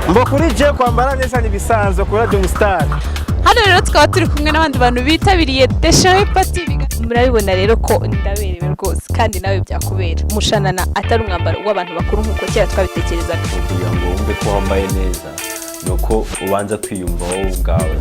Mbokuri je kwambara neza nibisanzwe kuri Radio Star. Hano rero twaba turi kumwe n'abandi bantu bitabiriye Deshawe Party. Murabibona rero ko ndaberewe rwose kandi nawe byakubera. Umushanana atari umwambaro w'abantu bakuru nkuko kera twabitekerezaga. Kugira ngo wumve ko wambaye neza nuko ubanza kwiyumva wowe ubwawe.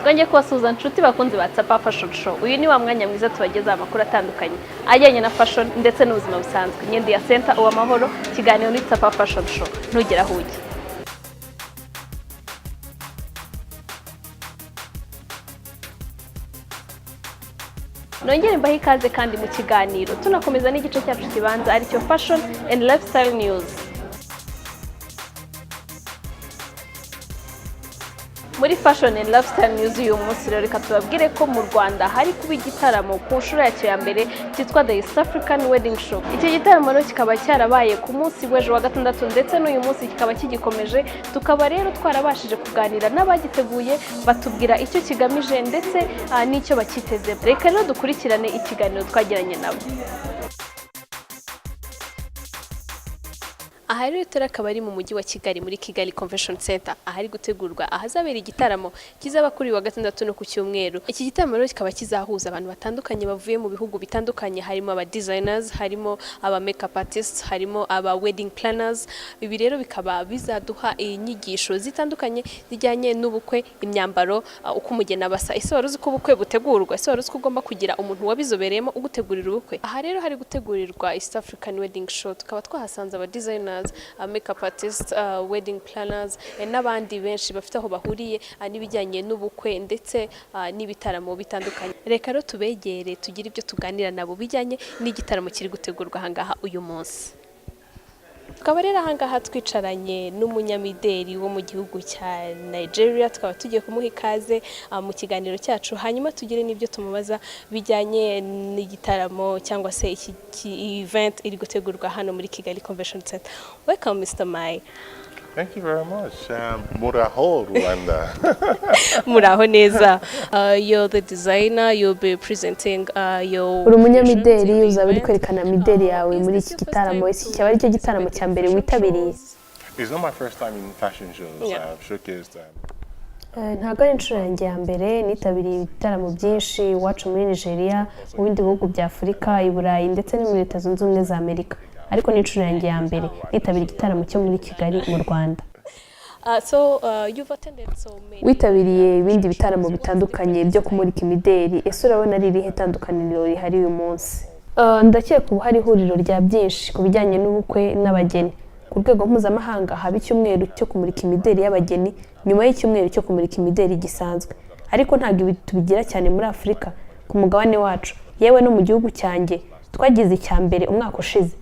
Twongeye kubasuhuza nshuti bakunzi ba Tsapa Fashion Show. Uyu ni wa mwanya mwiza tubageza amakuru atandukanye ajyanye na fashion ndetse n'ubuzima busanzwe. Imyenda ya Center uwamahoro, kiganiro ni Tsapa Fashion Show. Ntugera huye. Nongere mbahe ikaze kandi mu kiganiro tunakomeza n'igice cyacu kibanza aricyo Fashion and Lifestyle News. Muri Fashion and Lifestyle News uyu munsi rero reka tubabwire ko mu Rwanda hari kuba igitaramo ku nshuro yacyo ya mbere cyitwa The East African Wedding Show. Icyo gitaramo rero kikaba cyarabaye ku munsi w'ejo wa gatandatu ndetse n'uyu munsi kikaba kigikomeje. Tukaba rero twarabashije kuganira n'abagiteguye batubwira icyo kigamije ndetse n'icyo bakiteze. Reka rero dukurikirane ikiganiro twagiranye nabo. Aha rero turakaba ari mu mujyi wa Kigali muri Kigali Convention Center ahari gutegurwa ahazabera igitaramo kizaba kuri wa gatandatu no ku cyumweru. Iki gitaramo rero kikaba kizahuza abantu batandukanye bavuye mu bihugu bitandukanye, harimo aba designers, harimo aba makeup artists, harimo aba wedding planners. Ibi rero bikaba bizaduha inyigisho zitandukanye zijyanye n'ubukwe, imyambaro, uko umugeni basa. Ese wari uzi ko ubukwe butegurwa? Ese wari uzi ko ugomba kugira umuntu wabizobereyemo ugutegurira ubukwe? Aha rero hari gutegurirwa East African Wedding Show. Tukaba twahasanze aba designers, makeup artists, wedding planners n'abandi benshi bafite aho bahuriye n'ibijyanye n'ubukwe ndetse n'ibitaramo bitandukanye. Reka rero tubegere tugira ibyo tuganira nabo bijyanye n'igitaramo kiri gutegurwa ahangaha uyu munsi. Tukaba rero ahangaha twicaranye n'umunyamideli wo mu gihugu cya Nigeria. Tukaba tugiye kumuha ikaze mu kiganiro cyacu, hanyuma tugire n'ibyo tumubaza bijyanye n'igitaramo cyangwa se iki event iri gutegurwa hano muri Kigali Convention Center. Welcome Mr. Mai. Thank you very much. Muraho, Rwanda. Muraho neza. You're the designer, you'll be presenting your... Uri umunyamideli uzaba uri kwerekana mideli yawe muri iki gitaramo. Iki cyaba ari cyo gitaramo cya mbere witabiriye? It's not my first time in fashion shows. I've showcased ntabwo ari inshuro yanjye ya mbere nitabiriye ibitaramo byinshi iwacu muri Nigeria, mu bindi bihugu bya Afurika, i Burayi ndetse no muri Leta Zunze Ubumwe za Amerika. Ariko ni inshuro yanjye ya mbere nitabiriye igitaramo cyo muri Kigali mu Rwanda. Witabiriye ibindi bitaramo bitandukanye byo kumurika imideli. Ese urabona ari irihe tandukaniro rihari uyu munsi? Ndakeka ubu hari ihuriro rya byinshi ku bijyanye n'ubukwe n'abageni. Ku rwego mpuzamahanga haba icyumweru cyo kumurika imideli y'abageni nyuma y'icyumweru cyo kumurika imideli gisanzwe. Ariko ntabwo ibi tubigira cyane muri Afurika ku mugabane wacu. Yewe no mu gihugu cyanjye twagize icya mbere umwaka ushize.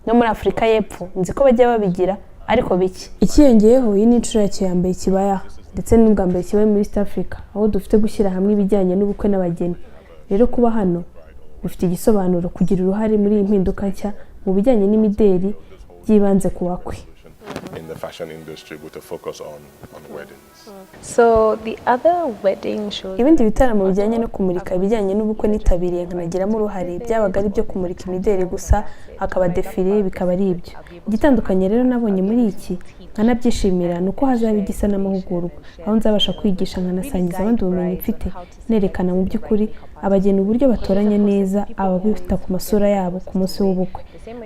No muri Afurika y'Epfo nzi ko bajya babigira ariko biki. Ikiyongeyeho iyi ni inshuro ya mbere kibaye ndetse n'ubwa mbere kibaye muri East Africa aho dufite gushyira hamwe ibijyanye n'ubukwe n'abageni. Rero kuba hano bifite igisobanuro kugira uruhare muri iyi mpinduka nshya mu bijyanye n'imideli byibanze ku bakwe. In the fashion industry with a focus on weddings. So the other wedding shows. Ibindi bitaramo bijyanye no kumurika ibijyanye n'ubukwe nitabiriye nkanagiramo uruhare byabaga ari byo kumurika imideli gusa, hakaba defile bikaba ari ibyo. Igitandukanye rero nabonye muri iki nkanabyishimira nuko hazaba igisa n'amahugurwa aho nzabasha kwigisha nkanasangiza abandi ubumenyi mfite, nerekana mu by'ukuri abageni uburyo batoranya neza ababita ku masura yabo ku munsi w'ubukwe.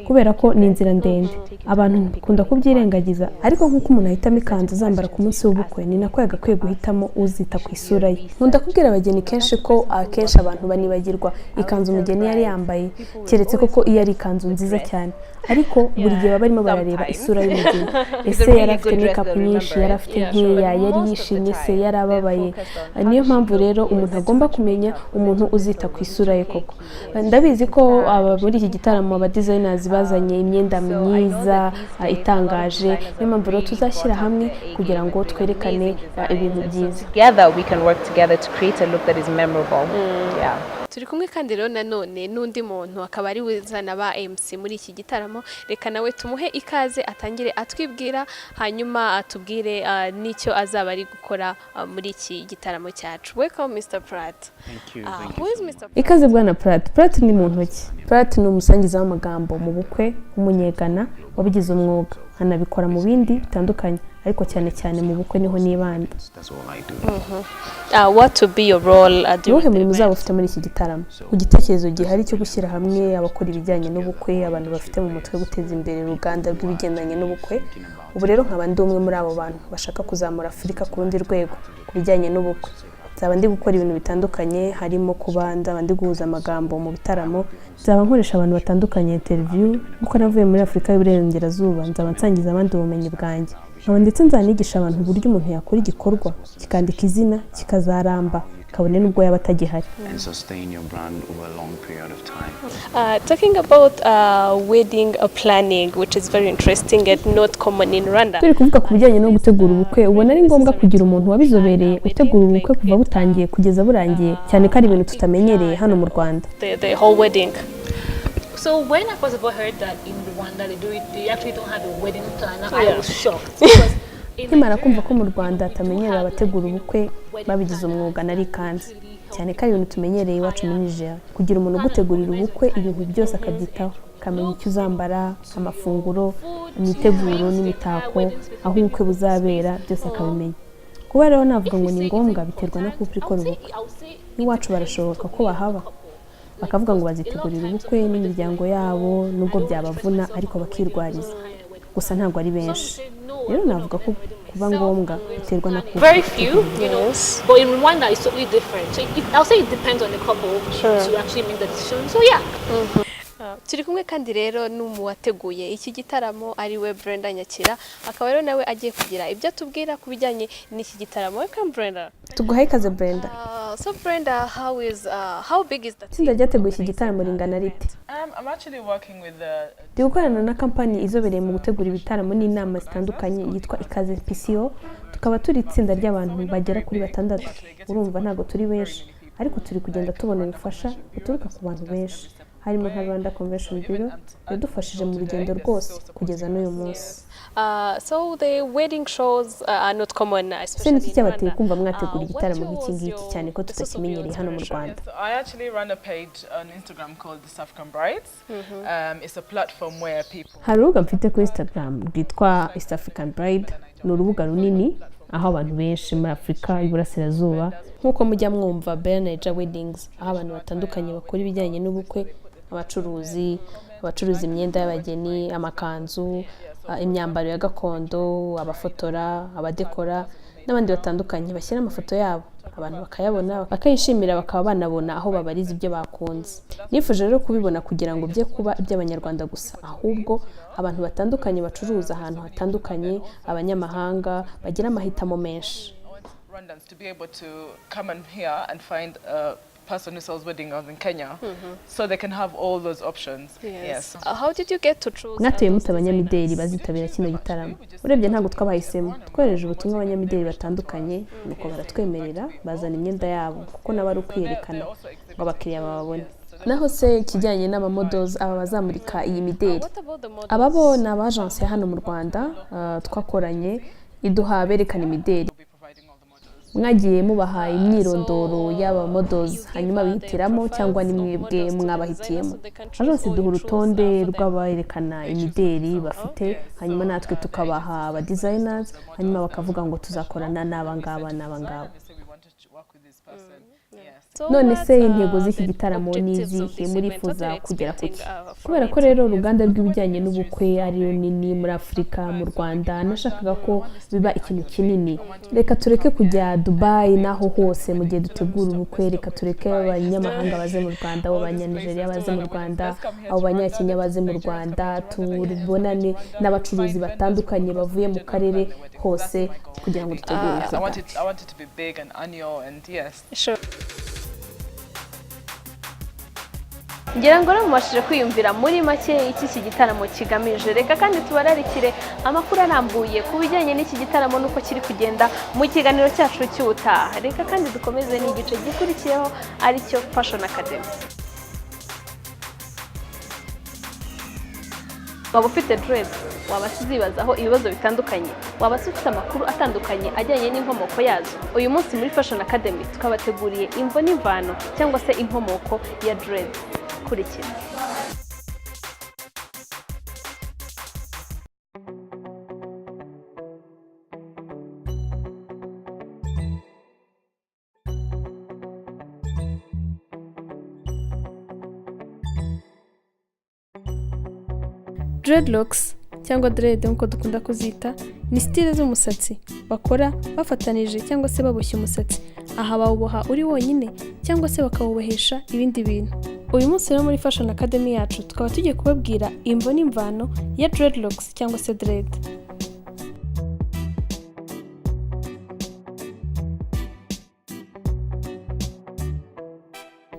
Kubera ko ni inzira ndende abantu bakunda kubyirengagiza, ariko nk'uko umuntu ahitamo ikanzu azambara ku munsi w'ubukwe ni nako yagakwiye guhitamo uzita ku isura ye. Nkunda kubwira abageni kenshi ko akenshi abantu banibagirwa ikanzu umugeni yari yambaye, keretse koko iyo ari ikanzu nziza cyane. Ariko buri gihe baba barimo barareba isura y'umugeni. Ese yari afite makeup nyinshi, yari afite nkeya, yari yishimye se, yari ababaye. Niyo mpamvu rero umuntu agomba kumenya umuntu uzita ku isura ye koko. Ndabizi ko muri iki gitaramo aba designers bazanye imyenda myiza itangaje. Niyo mpamvu rero tuzashyira hamwe kugira ngo twerekane ibintu byiza. Together we can work together to create a look that is memorable. Yeah. turi kumwe kandi rero nanone n'undi muntu akaba ari wizana ba MC muri iki gitaramo, reka nawe tumuhe ikaze atangire atwibwira hanyuma atubwire n'icyo azaba ari gukora muri iki gitaramo cyacu. Welcome Mr. Pratt. Thank you. Who is Mr. Pratt? Ikaze bwana Pratt. Pratt ni mu ntoki. Pratt ni umusangiza w'amagambo mu bukwe, umunyegana wabigize umwuga, hanabikora mu bindi bitandukanye, ariko cyane cyane mu bukwe niho nibanda. What to be your role Uwuhe murimo uzaba ufite muri iki gitaramo? Ku gitekerezo gihari cyo gushyira hamwe abakora ibijyanye n'ubukwe, abantu bafite mu mutwe guteza imbere uruganda rw'ibigendanye n'ubukwe. Ubu rero nkaba ndi umwe muri abo bantu bashaka kuzamura Afurika ku rundi rwego ku bijyanye n'ubukwe. Nzaba ndi gukora ibintu bitandukanye, harimo kubanza abandi guhuza amagambo mu bitaramo, nzaba nkoresha abantu batandukanye interview, kuko navuye muri Afurika y'Uburengerazuba, nzaba nsangiza abandi ubumenyi bwanjye. Ndetse nzanigisha abantu uburyo umuntu yakora igikorwa kikandika izina kikazaramba kabone nubwo yaba atagihari. Talking about wedding planning, which is very interesting and not common in Rwanda. Turi kuvuga ku bijyanye no gutegura ubukwe, ubona ari ngombwa kugira umuntu wabizobereye utegura ubukwe kuva butangiye kugeza burangiye, cyane ko ari ibintu tutamenyereye hano mu Rwanda. The whole wedding. So when I first of all heard that in Rwanda they actually don't have a wedding planner, I was shocked. Because Nkimara kumva ko mu Rwanda atamenyereye abategura ubukwe babigize umwuga nari kanze, cyane ko ari ibintu tumenyereye iwacu muri Nigeria. Kugira umuntu ugutegurira ubukwe ibintu byose akabyitaho, akamenya icyo uzambara, amafunguro, imiteguro n'imitako, aho ubukwe buzabera byose akabimenya. Kuba rero navuga ngo ni ngombwa biterwa no kuko ikora ubukwe. Iwacu barashoboka ko bahaba bakavuga ngo bazitegurira ubukwe n'imiryango yabo nubwo byabavuna ariko bakirwariza, gusa ntabwo ari benshi. Rero navuga ko kuba ngombwa biterwa na kuko. very few, but in Rwanda it's totally different. So I'll say it depends on the couple to actually make the decision. So yeah. Turi kumwe kandi rero n'umuwateguye iki gitaramo ari we Brenda Nyakira, akaba rero nawe agiye kugira ibyo atubwira ku bijyanye n'iki gitaramo. Welcome Brenda. Tuguhaye ikaze Brenda. So Brenda, how big is the team? Itsinda ryateguye iki gitaramo ringana rite? I'm actually working with Ndi gukorana na kampani izobereye mu gutegura ibitaramo n'inama zitandukanye yitwa Ikaze PCO. Tukaba turi itsinda ry'abantu bagera kuri 6. Urumva ntago turi benshi, ariko turi kugenda tubona ubufasha buturuka ku bantu benshi, harimo nka Rwanda Convention Bureau yadufashije mu rugendo rwose kugeza n'uyu munsi. So the wedding shows are not common, Se niki especially in cyabateye Rwanda. kumva mwategura igitaramo nk'iki ngiki cyane ko tutakimenyereye hano mu Rwanda? So I actually run a page on Instagram called the African Brides. It's a platform where people. Hari urubuga mfite kuri Instagram rwitwa East African Bride. Ni urubuga runini aho abantu benshi muri Afurika y'Uburasirazuba nk'uko mujya mwumva Bernager Weddings, aho abantu batandukanye bakora ibijyanye n'ubukwe, abacuruza imyenda y'abageni, amakanzu, imyambaro ya gakondo, abafotora, abadekora n'abandi batandukanye bashyira amafoto yabo, abantu bakayabona bakayishimira, bakaba banabona aho babariza ibyo bakunze. Nifuje rero kubibona kugira ngo bye kuba iby'abanyarwanda gusa, ahubwo abantu batandukanye bacuruza ahantu hatandukanye, abanyamahanga bagira amahitamo menshi. Rwandans to be able to come and here and find a person who sells wedding gowns in Kenya, so they can have all those options. Yes. How did you get to choose? Natuye mute abanyamideli bazitabira kino gitaramo. Urebye ntabwo twabahisemo, twohereje ubutumwa abanyamideli batandukanye, nuko baratwemerera bazana imyenda yabo kuko nabo ari ukwiyerekana ngo abakiriya bababone. Naho se ikijyanye n'abamodels aba bazamurika iyi mideli, What about the models? ababo ni abagence hano mu Rwanda twakoranye iduha berekana imideli. Mwagiye mubahaye imyirondoro y'aba models hanyuma bihitiramo cyangwa ni mwebwe mwabahitiyemo? Agence duha urutonde rw'aberekana imideli bafite, hanyuma natwe tukabaha aba designers, hanyuma bakavuga ngo tuzakorana n'aba ngaba n'aba ngaba. None se intego z'iki gitaramo n'izihe murifuza kugera kuki? Kubera ko rero uruganda rw'ibijyanye n'ubukwe ari runini muri Afurika, mu Rwanda nashakaga ko biba ikintu kinini. Reka tureke kujya Dubai naho hose mu gihe dutegura ubukwe, reka tureke abanyamahanga baze mu Rwanda, abo banyanigeria baze mu Rwanda, abo banyakenya baze mu Rwanda, tubonane n'abacuruzi batandukanye bavuye mu karere hose kugira ngo dutegure ubukwe. I want it to be big and annual and yes. Sure. ngira ngo mubashije kwiyumvira muri make iki gitaramo kigamije. Reka kandi tubararikire amakuru arambuye ku bijyanye n'iki gitaramo nuko kiri kugenda mu kiganiro cyacu cy'ubutaha. Reka kandi dukomeze n'igice gikurikiyeho aricyo Fashion Academy. Waba ufite dread, waba uzibazaho ibibazo bitandukanye, waba ufite amakuru atandukanye ajyanye n'inkomoko yazo. Uyu munsi muri Fashion Academy tukabateguriye imvo n'imvano cyangwa se inkomoko ya dread. Kurikira. Dreadlocks cyangwa dread nkuko dukunda kuzita ni style z'umusatsi bakora bafatanije cyangwa se baboshya umusatsi. Aha bawuboha uri wonyine cyangwa se bakawubohesha ibindi bintu. Uyu munsi rero muri Fashion Academy yacu tukaba tugiye kubabwira imvo n'imvano ya dreadlocks cyangwa se dread.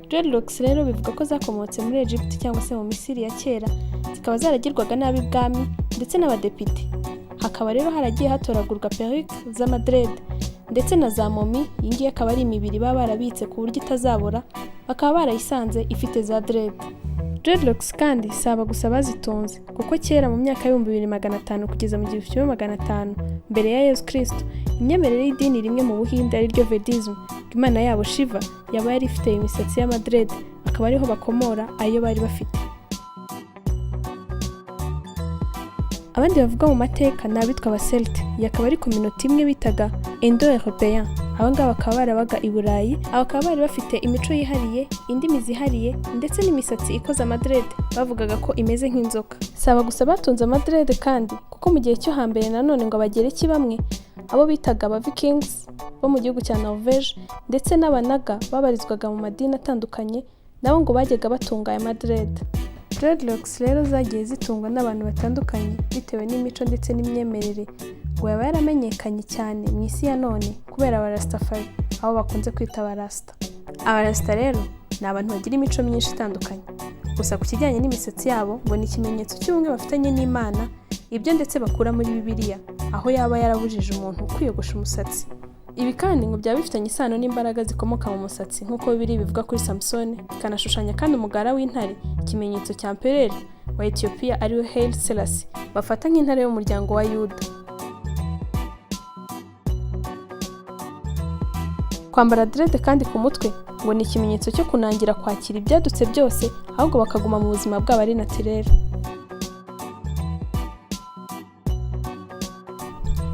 Dreadlocks rero bivuga ko zakomotse muri Egypt cyangwa se mu Misiri ya kera, zikaba zaragirwaga n'ab'ibwami ndetse n'abadepite. Hakaba rero haragiye hatoragurwa perruque z'amadread ndetse na za momi. Iyi ngiyi akaba ari imibiri baba barabitse ku buryo itazabora, bakaba barayisanze ifite za dread. Dreadlocks kandi saba gusa bazitunze, kuko kera mu myaka ya 2500 kugeza mu 1500 mbere ya Yesu Kristo, imyemerere y'idini rimwe mu Buhinde ari ryo Vedism, imana yabo Shiva yaba yari ifite imisatsi y'amadread, akaba ariho bakomora ayo bari bafite. Abandi bavuga mu mateka n'abitwa abacelte, yakaba ari community imwe bitaga Indo-Européen. Abangaba bakaba barabaga i Burayi, abakaba bari bafite imico yihariye, indimi zihariye ndetse n'imisatsi ikoze amadread bavugaga ko imeze nk'inzoka. Saba gusa batunze amadread kandi, kuko mu gihe cyo hambere nanone ngo abagereki bamwe abo bitaga aba Vikings bo mu gihugu cya Norvège ndetse n'abanaga babarizwaga mu madini atandukanye, nabo ngo bajyaga batunga aya madread. Dreadlocks rero zagiye zitungwa n'abantu batandukanye bitewe n'imico ndetse n'imyemerere, ngo yaba yaramenyekanye cyane mu isi ya none kubera abarastafari, abo bakunze kwita abarasta. Abarasta rero ni abantu bagira imico myinshi itandukanye, gusa ku kijyanye n'imisatsi yabo ngo ni ikimenyetso cy'ubumwe bafitanye n'Imana. Ibyo ndetse bakura muri Bibiliya, aho yaba yarabujije umuntu kwiyogosha umusatsi. Ibi kandi ngo byaba bifitanye isano n'imbaraga zikomoka mu musatsi, nk'uko Bibiliya bivuga kuri Samson, ikanashushanya kandi umugara w'intare, ikimenyetso cya Empereur wa Ethiopia ariwe Haile Selassie, bafata nk'intare y'umuryango wa Yuda. Kwambara dread kandi ku mutwe ngo ni ikimenyetso cyo kunangira kwakira ibyadutse byose, ahubwo bakaguma mu buzima bwabo ari naturel.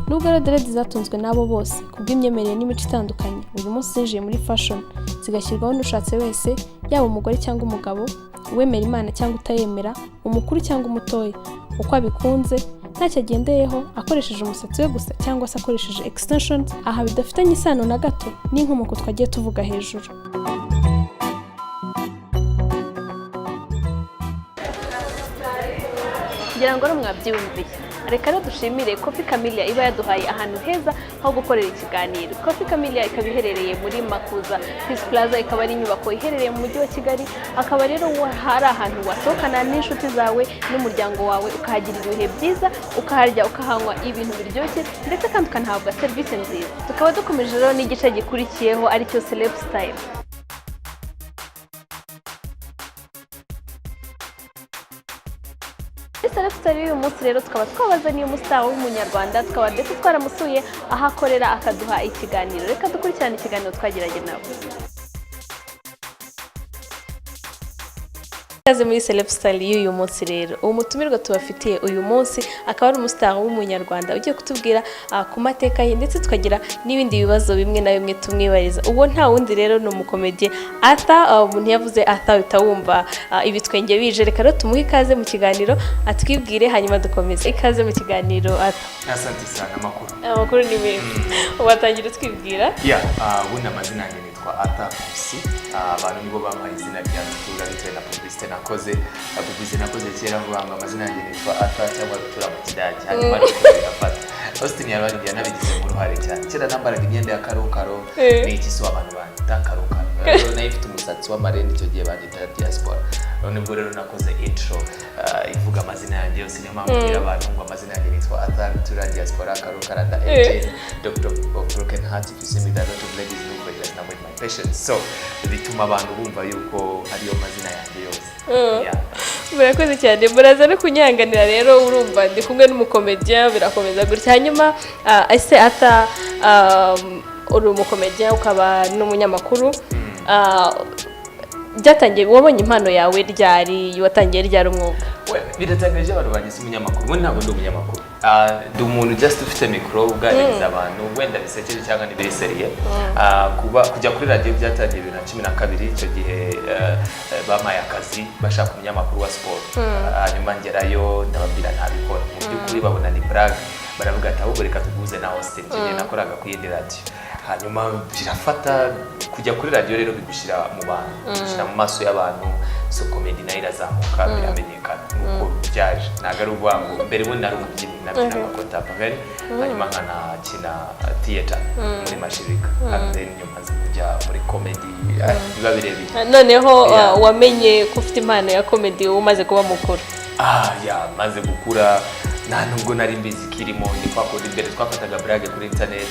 Nubwo rero dread zatunzwe n'abo bose kubw'imyemerere n'imico itandukanye, uyu munsi zinjiye muri fashion, zigashyirwaho n'ushatse wese, yaba umugore cyangwa umugabo, uwemera Imana cyangwa utayemera, umukuru cyangwa umutoya, uko abikunze, ntacyo agendeyeho, akoresheje umusatsi we gusa cyangwa se akoresheje extensions, aha bidafitanye isano na gato n'inkomoko twagiye tuvuga hejuru. Ngira ngo mwabyumviye. Reka rero dushimire Coffee Camellia iba yaduhaye ahantu heza ho gukorera ikiganiro. Coffee Camellia ikaba iherereye muri Makuza Peace Plaza, ikaba ari inyubako iherereye mu mujyi wa Kigali. Akaba rero hari ahantu wasohokana n'inshuti zawe n'umuryango wawe, ukahagira ibihe byiza, ukaharya ukahanywa ibintu biryoshye ndetse kandi ukanahabwa serivisi nziza. Tukaba dukomeje rero n'igice gikurikiyeho aricyo CCA Style. Style uyu munsi rero tukaba twabazaniye umustar w'umunyarwanda, tukaba ndetse twaramusuye aho akorera akaduha ikiganiro. Reka dukurikirane ikiganiro twagiranye nabo. Kaze muri CCA Style y'uyu munsi rero, uwo mutumirwa tubafitiye uyu munsi akaba ari umustar w'umunyarwanda ugiye kutubwira ku mateka ye, ndetse tukagira n'ibindi bibazo bimwe na bimwe tumwibariza. Uwo nta wundi rero ni umukomedie Arthur. Umuntu yavuze Arthur utawumva ibitwenge bije. Reka rero tumuhe ikaze mu kiganiro atwibwire, hanyuma dukomeze. Ikaze mu kiganiro Arthur. Asante sana. Amakuru ni meza. Watangira twibwira? Ubundi amazina yanjye nitwa Arthur Nkusi. Abantu nibo bampaye izina rya Rutura bitewe na publicité nakoze. Publicité nakoze kera vuga ngo amazina yanjye nitwa Arthur cyangwa Rutura mu Kidage, hanyuma ndafata Austin yarabandi yanabigize mu ruhare cyane. Kera nambaraga imyenda ya karokaro, ni iki so abantu banyita karokaro. Rero nayo ifite umusatsi w'amarende, icyo gihe bagita diaspora. none bwo rero nakoze intro ivuga amazina yanjye yose niyo mpamvu ngira abantu ngo amazina yanjye nitwa Arthur Tura Diaspora Karo Karada AJ Doctor of Broken Heart. If you see me, there are a lot of ladies who go just now with my patients, so bituma abantu bumva yuko ariyo mazina yanjye yose. Murakoze cyane, muraza no kunyanganira rero, urumva ndi kumwe n'umukomediya birakomeza gutya. Hanyuma ese ata uri umukomediya ukaba n'umunyamakuru, byatangiye wabonye impano yawe ryari, watangiye ryari umwuga? Biratangaje abantu bagise umunyamakuru, we ntabwo ndi umunyamakuru, ndi umuntu just ufite mikoro uganiriza abantu, wenda bisekeje cyangwa n'ibiri seriye. Kujya kuri radio byatangiye 2012, icyo gihe bamaye akazi bashaka umunyamakuru wa sport. Hanyuma ngerayo ndababwira ntabikora, mu by'ukuri babona ni brag, baravuga ati ahubwo reka tuguze na Austin, cyane nakoraga ku yindi radio. Hanyuma birafata kujya kuri radio rero bigushyira mu bantu, bigushyira mu maso y'abantu, so comedy nayo irazamuka biramenyekana nuko byaje. Ntago ari ubwangu, mbere ubundi nari umubyinnyi nabyinaga ko Tsapa Fashion, hanyuma nkanakina theater muri Mashirika, and then nyuma kujya muri comedy biba birebire. Noneho wamenye ko ufite impano ya comedy umaze kuba mukuru? Maze gukura nta nubwo nari mbizi kirimo, ni kwa kodi mbere twafataga brage kuri internet,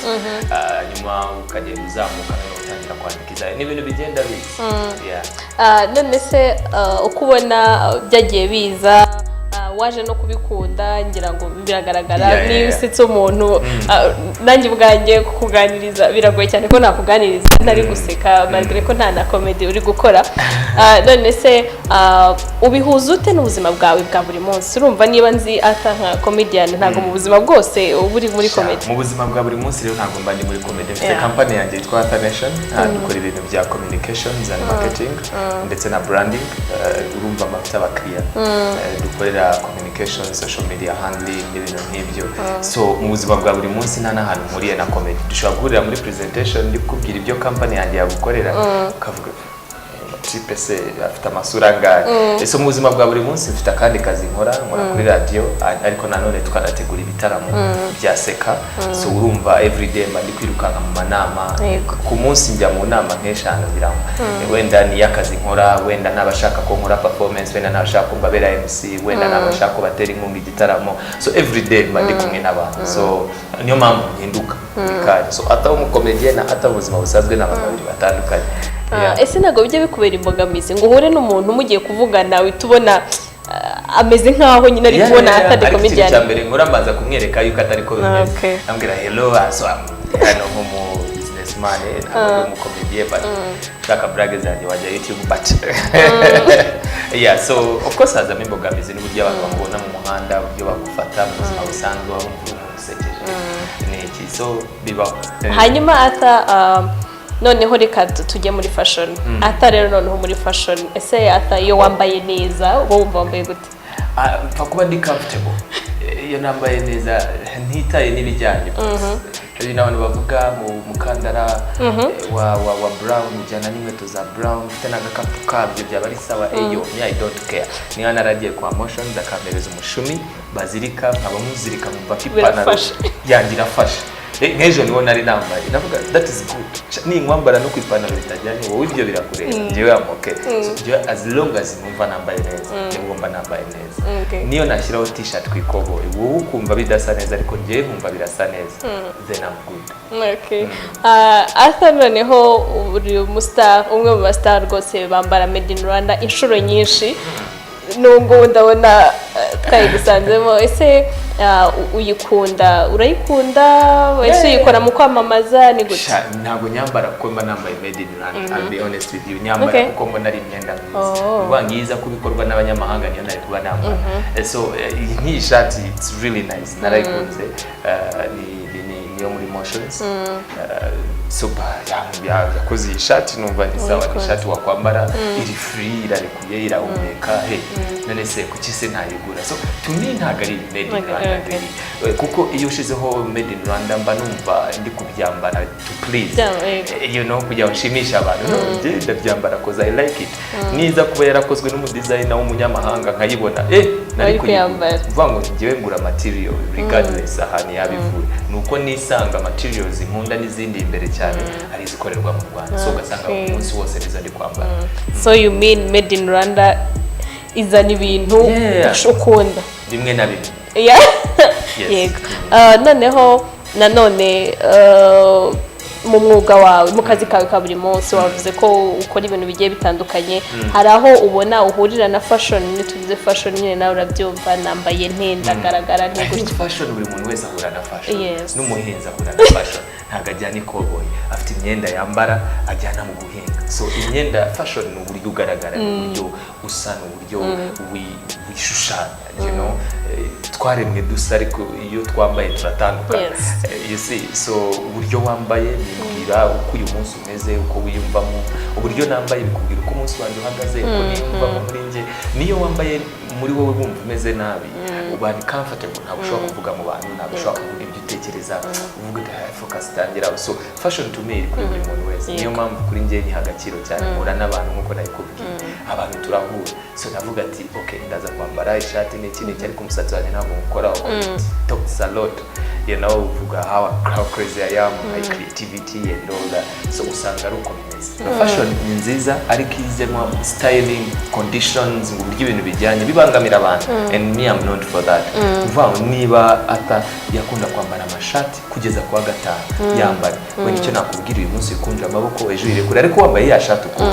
nyuma ukagenda uzamuka no utangira kwandikiza n'ibintu bigenda biza. None se uko ubona byagiye biza, waje no kubikunda, ngira ngo biragaragara niba usitse umuntu, nanjye ubwanjye kukuganiriza biragoye cyane ko nakuganiriza nari guseka, malgré ko nta na comedy uri gukora. None se ubihuza ute n'ubuzima bwawe bwa buri munsi? Urumva niba nzi ata nka comedian, ntago mu buzima bwose uri muri comedy. Mu buzima bwa buri munsi rero ntago mbandi muri comedy. Mfite company yanjye yitwa Tsapa Fashion, dukora ibintu bya communications and marketing ndetse na branding. Urumva amafite abakiriya, dukorera communication, social media handling n'ibintu nk'ibyo. So mu buzima bwa buri munsi nta nahantu muriye na comedy. Dushobora guhurira muri presentation ndi kubwira ibyo company yanjye yagukorera, ukavuga CPC afite amasura ngahe. So mu buzima bwa buri munsi mfite akandi kazi nkora kuri radio, ariko nanone tukanategura ibitaramo bya seka. So urumva everyday mba ndi kwirukanka mu manama, ku munsi njya mu nama nk'eshanu biramo. Wenda ni yakazi nkora, wenda nabashaka ko nkora performance, wenda nabashaka ko mbabera MC, wenda nabashaka ko batera inkunga igitaramo. So everyday mba ndi kumwe n'abantu, so niyo mpamvu nhinduka bikari. So ata umukomedian ata ubuzima busanzwe n'abantu babiri batandukanye. Ese ntago bijya bikubera imbogamizi ngo uhure n'umuntu mugiye kuvugana witubona ameze nkaho nyine ari kubona atari comedian? Ariko cyambere nkora mbaza kumwereka yuko atari ko bimeze. Ambwira hello, so hano mu businessman, ntabwo mu comedian, but shaka brag zanjye wajya YouTube, but so of course haza imbogamizi n'uburyo abantu bambona mu muhanda, uburyo bagufata mu buzima busanzwe, wumva usekeje n'iki, so bibaho. Hanyuma ata noneho reka tujye muri fashion. Ata rero noneho muri fashion, ese ata iyo wambaye neza uba wumva wambaye gute? Mfa kuba ndi comfortable, iyo nambaye neza ntitaye n'ibijyanye. Hari n'abantu bavuga mu mukandara wa brown, ujyana n'inkweto za brown, ufite n'agakapu kabyo byaba ari sawa. I don't care. Niba naragiye kwa motions akampereza umushumi bazirika, nkaba muzirika mu ipantaro yanjye irafashe. Nk'ejo niho nari nambaye, navuga that is good. Ni nkwambara no kwipantaro bitajyanye, wowe ibyo birakureba, njyewe amoke. So as long as numva nambaye neza, ngomba nambaye neza. Niyo nashyiraho t-shirt kwikobo, wowe ukumva bidasa neza ariko njyewe nkumva birasa neza, then I'm good. Asa noneho uri umustar, umwe mu bastar rwose bambara made in Rwanda inshuro nyinshi, nubwo ndabona twayigusanzemo. Ese uyikunda, urayikunda, ese uyikora mu kwamamaza ni gute? Ntabwo nyambara kuko mba nambaye made in Rwanda, I'll be honest with you. Nyambara kuko mbona ari imyenda myiza, ngiza kubikorwa n'abanyamahanga niyo nari kuba nambara. So iyi shati it's really nice, narayikunze. Niyo muri motions. So yakoze iyi shati numva ni sawa, ni shati wakwambara, iri free, irarekuye, irahumeka. None se kuki se ntayigura? So to me ntago ari made in Rwanda, kuko iyo ushizeho made in Rwanda mba numva ndi kubyambara to please, you know, kugira nshimisha abantu. Nje ndabyambara cause I like it. Niza kuba yarakozwe n'umudesigner w'umunyamahanga nkayibona, nari kuyambara. Vuga ngo ngiye ngura material regardless ahani yabivuye. Nuko nisanga materials nkunda n'izindi imbere cyane ari zikorerwa mu Rwanda. So ugasanga umunsi wose niza ndi kwambara. So you mean made in Rwanda izana ibintu ukunda bimwe na bimwe. Yego. Noneho nanone mu mwuga wawe mu kazi kawe ka buri munsi wavuze ko ukora ibintu bigiye bitandukanye, hari aho ubona uhurira na fashion? Nituvuze fashion nyine nawe urabyumva, nambaye ndagaragara gutyo. Fashion buri muntu wese ahura na fashion, n'umuhinzi ahura na fashion, ntabwo ajyana ikoboyi, afite imyenda yambara ajyana mu guhinga. So imyenda fashion ni uburyo ugaragara, ni uburyo usa, ni uburyo wishushanya, you know. Twaremwe dusa ariko iyo twambaye turatandukana. You see, so uburyo wambaye bimbwira uko uyu munsi umeze, uko wiyumvamo. Uburyo nambaye bikubwira uko umunsi wanjye uhagaze, uko niyumvamo muri njye. Niyo wambaye muri wowe wumva umeze nabi, uba ni comfortable, ntabwo ushobora kuvuga mu bantu, ntabwo ushobora kuvuga ibyo utekereza, uvuga uti focus itangira. So fashion to me iri kuri buri muntu wese. Niyo mpamvu kuri njye niha agaciro cyane, mpura n'abantu nk'uko nabikubwiye, abantu turahura. So navuga ati okay, ndaza kwambara ishati n'iki ariko umusatsi wanjye ntabwo nkoraho. Talks a lot, you know, uvuga how crazy I am, my creativity and all that. So usanga ari uko bimeze. Fashion ni nziza ariko izemo styling conditions mu buryo ibintu bijyanye bibangamira abantu, and me I'm not for that. Uvuga niba ata yakunda kwambara amashati kugeza kwa gatanu yambara, we nicyo nakubwira uyu munsi kunja amaboko ejo irekura, ariko wambaye ya shati uko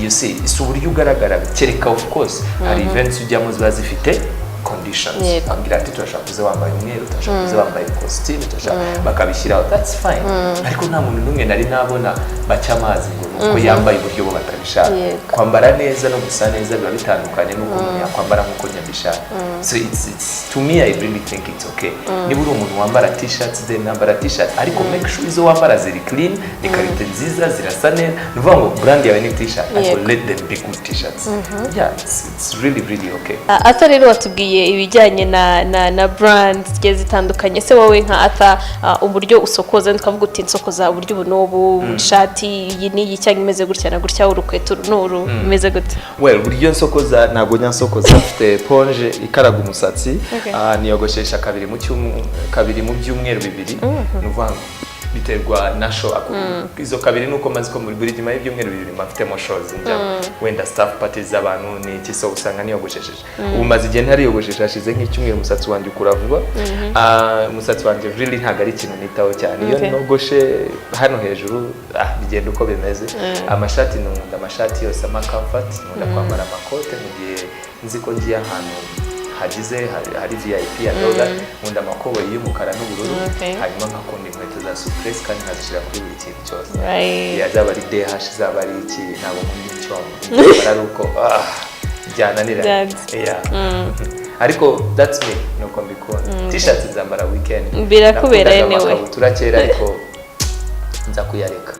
you see, so uburyo ugaragara kereka of course hari events ujyamo ziba zifite conditions. Ambwira ati turashaka kuze wambaye umweru, turashaka kuze wambaye costume, turashaka bakabishyiraho, that's fine. Ariko nta muntu n'umwe nari nabona baca amazi ngo uko yambaye uburyo bo batabishaka. Kwambara neza no gusa neza biba bitandukanye n'uko umuntu yakwambara nk'uko nyabishaka. So it's to me I really think it's okay. Niba uri umuntu wambara t-shirts, then nambara t-shirt, ariko make sure izo wambara ziri clean, ni karite nziza, zirasa neza. Nuvuga ngo brand yawe ni t-shirt, I will let them be good t-shirts. Yeah, it's really okay. Ata rero watubwiye ibijyanye na brands zigiye zitandukanye. Se wowe nka Ata uburyo usokoza, tukavuga uti nsokoza uburyo ubu n'ubu, ishati iyi n'iyi cyangwa imeze gutya na gutya, urukweto n'uru imeze gute? Well, uburyo nsokoza ntabwo nyansokoza, mfite ponje ikaraga umusatsi, niyogoshesha kabiri mu byumweru bibiri. Nuvuga biterwa na show. Izo kabiri nuko maze ko muri buri nyuma y'ibyumweru bibiri mafitemo shows njya wenda staff parties z'abantu ni iki, so usanga niyogoshesheje. Ubu maze igihe ntari yogoshesha, hashize nk'icyumweru umusatsi wanjye ukura vuba. Umusatsi wanjye really ntabwo ari ikintu nitaho cyane. Iyo nogoshe hano hejuru bigenda uko bimeze. Amashati nkunda amashati yose, ama comfort, nkunda kwambara amakote mu gihe nzi ko ngiye ahantu hagize hari VIP adoga, nkunda amakoboyi y'umukara n'ubururu, hanyuma nkakunda inkweto za surprise kandi nkazishyira kuri buri kintu cyose. Yazaba ari DH, zaba ari iki, ntabwo nkunda icyo ari uko byananira. Ariko that's me, nuko mbikunda. T-shirts nzambara weekend, birakubera yenewe, turakera ariko nza kuyareka.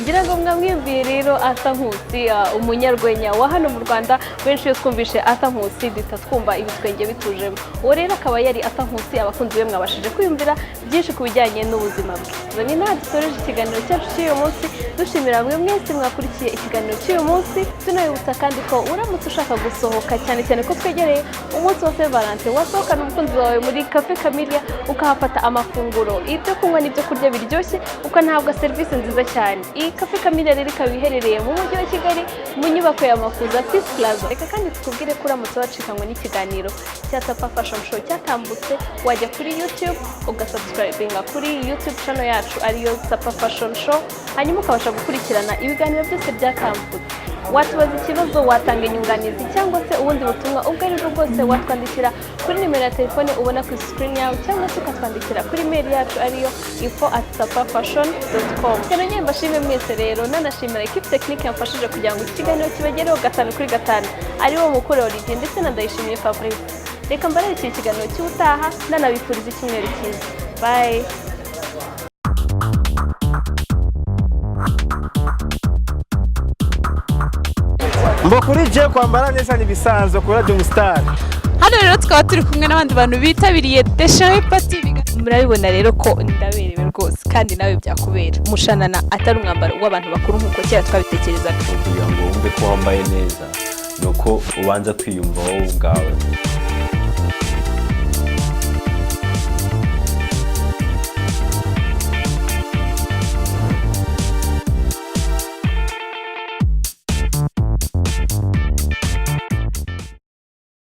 ngira ngo mwamwiyumviye rero Ata Nkusi, umunyarwenya wa hano mu Rwanda. Benshi iyo twumvishe Ata Nkusi duhita twumva ibitwenge bitujemo. Uwo rero akaba yari Ata Nkusi, abakunzi be mwabashije kwiyumvira byinshi ku bijyanye n'ubuzima bwe. Ni naho dusoreje ikiganiro cyacu cy'uyu munsi, dushimira mwe mwese mwakurikiye ikiganiro cy'uyu munsi. Tunabibutsa kandi ko uramutse ushaka gusohoka, cyane ko twegereye umunsi wa Saint Valentin, wasohokana umukunzi wawe muri Cafe Camellia, ukahafata amafunguro, ibyo kunywa n'ibyo kurya biryoshye, ukanahabwa serivisi nziza cyane. Cafe Camellia rero ikaba iherereye mu mujyi wa Kigali mu nyubako ya Makuza Peace Plaza. Reka kandi tukubwire ko uramutse wacikanywe n'ikiganiro cya Tsapa Fashion Show cyatambutse, wajya kuri YouTube ugasubscribinga kuri YouTube channel yacu ariyo Tsapa Fashion Show, hanyuma ukabasha gukurikirana ibiganiro byose byatambutse. Watubaza ikibazo, watanga inyunganizi cyangwa se ubundi butumwa ubwo ari bwo bwose, watwandikira kuri nimero ya telefone ubona ku screen yawe, cyangwa se ukatwandikira kuri mail yacu ariyo info@tsapafashion.com. Kero nyemba shime mwese rero, nanashimira equipe technique yamfashije kugira ngo ikiganiro kibagereho 5/5, ari wo mukuru Olivier ndetse na Ndayishimiye Fabrice. Reka mbarere iki kiganiro cy'ubutaha, nanabifuriza icyumweru cyiza. Bye. Kuri je kwambara neza ni bisanzwe kuri Radio Star. Hano rero tukaba turi kumwe n'abandi bantu bitabiriye Deshawe Party. Murabibona rero ko ndaberewe rwose, kandi nawe byakubera. Umushanana atari umwambaro w'abantu bakuru nk'uko kera twabitekerezaga. Kugira ngo wumve ko wambaye neza nuko ubanza kwiyumva wowe ubwawe.